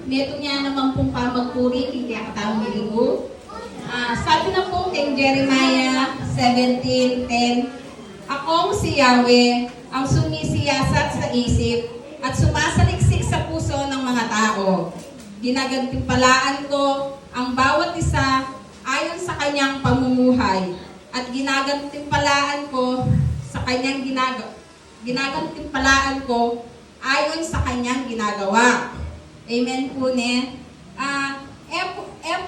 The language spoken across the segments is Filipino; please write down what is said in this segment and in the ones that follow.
neto niya naman pong pamagpuri, kaya katawang miligo. Sabi na po kay Jeremiah 17:10, akong si Yahweh, ang sumisiyasat sa isip at sumasaliksik sa puso ng mga tao. Ginagantimpalaan ko ang bawat isa ayon sa kanyang pamumuhay at ginagantimpalaan ko sa kanyang ginagantimpalaan ko ayon sa kanyang ginagawa. Amen po ne.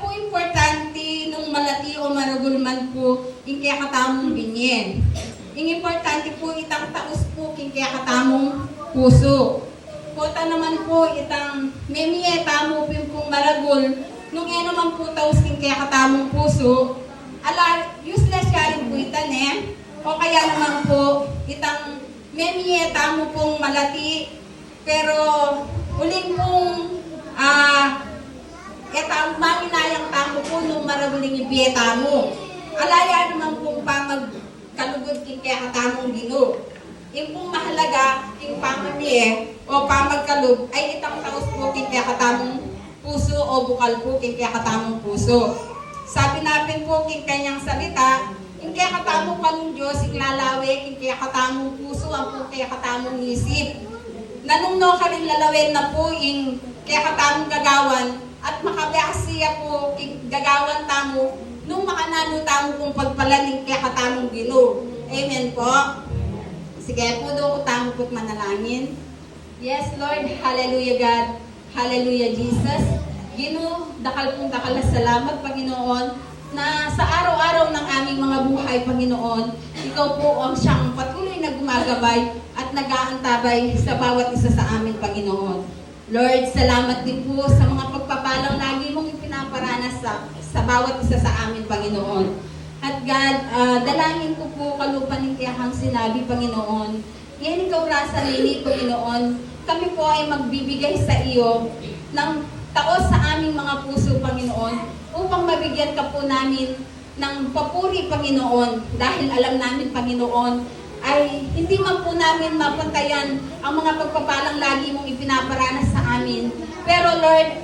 Po importante nung malati o maragulman po yung kaya katamong binyen. Yung importante po itang taos po yung kaya katamong puso. Kota naman po itang memiye tamo po yung maragul nung naman po taos yung kaya katamong puso. Useless ka rin po itan o kaya naman po itang memiye tamo pong malati pero uling pong etang maminayang tamo po nung maraguling ibieta mo. Alaya naman pong pamagkalugod king kaya katamong gino. Yung pong mahalaga king pamamiye o pamagkalug ay itang taos po king kaya katamong puso o bukal po king kaya katamong puso. Sabi natin po king kanyang salita, king kaya katamong kanong Diyos, king lalawe, king kaya katamong puso, ang po kaya katamong isip. Nanungno ka rin lalawin na po ing kaya katamong gagawan at makabasiya po gagawan tamo nung makanano tamo kung pagpalaning kaya katamong Gino. Amen po. Sige po do ko tamo po't manalangin. Yes Lord, hallelujah God, hallelujah Jesus. Gino, dakal pong dakal na salamat Panginoon na sa araw-araw ng aming mga buhay Panginoon, ikaw po ang siyang patuloy na gumagabay at nag-aantabay sa bawat isa sa amin Panginoon. Lord, salamat din po sa mga pagpapalang lagi mong ipinaparanas sa bawat isa sa amin, Panginoon. At God, dalangin ko po kalupan ng kayakang sinabi, Panginoon. Yan ikaw rasa lini, Panginoon. Kami po ay magbibigay sa iyo ng taos sa aming mga puso, Panginoon, upang mabigyan ka po namin ng papuri, Panginoon. Dahil alam namin, Panginoon, ay hindi man po namin mapantayan ang mga pagpapalang lagi mong ipinaparanas sa amin. Pero Lord,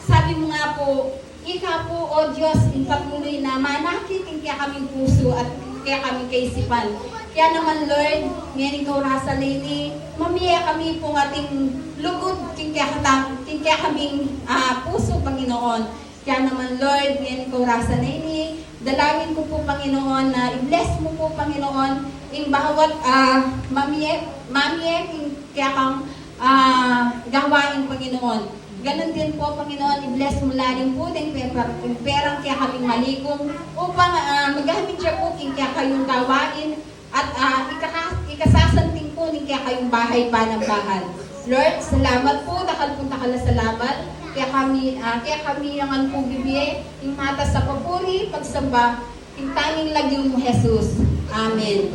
sabi mo nga po, ika po, O Diyos, patuloy na manakit kaya kaming puso at kaya kaming kaisipan. Kaya naman Lord, ngayon ikaw rasa lini, mamiya kami po ating lugod kaya kaming puso, Panginoon. Kaya naman Lord, ngayon ikaw rasa lini, dalangin ko po Panginoon na i-bless mo po Panginoon yung bawat mamiye kaya kang gawain Panginoon. Ganon din po Panginoon, i-bless mo lalim po din perang kaya kaming maligong upang magamit siya po kaya kayong gawain at ikasasanting po kaya kayong bahay pa ng bahay. Lord, salamat po, dakal po takala salamat. Kaya kami ang po gibiye, yung mata sa papuri, pagsamba, yung tanging lagyo mo Jesus. Amen.